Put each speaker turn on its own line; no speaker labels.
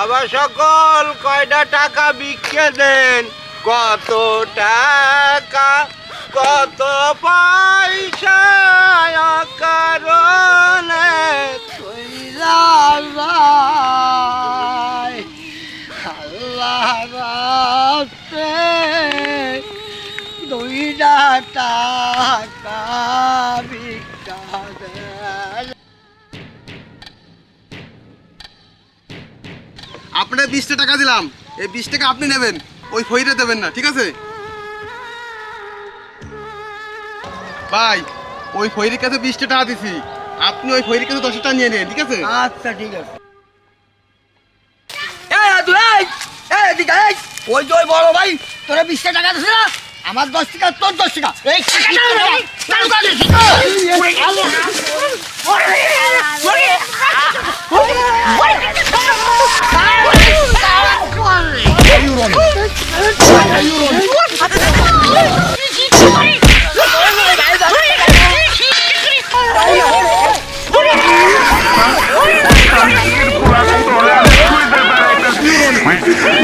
বাবা সকল কয়টা টাকা ভিক্ষে দেন, কত টাকা কত পয়সা কারণে
আল্লাহ রাস্তে দুইটা টাকা ভিক্ষা দেন।
আপনার 20টা টাকা দিলাম, এই 20 টাকা আপনি নেবেন, ওই ফইরে দেবেন না, ঠিক আছে ভাই? ওই ফইরির কাছে 20টা টাকা দিছি, আপনি ওই ফইরির কাছে 10 টাকা নিয়ে নেন, ঠিক আছে?
আচ্ছা ঠিক আছে। ওই যে ওই বড় ভাই তোরা 20 টাকা দিছে না, আমার 10 টাকা তোর 10 টাকা। এই
What?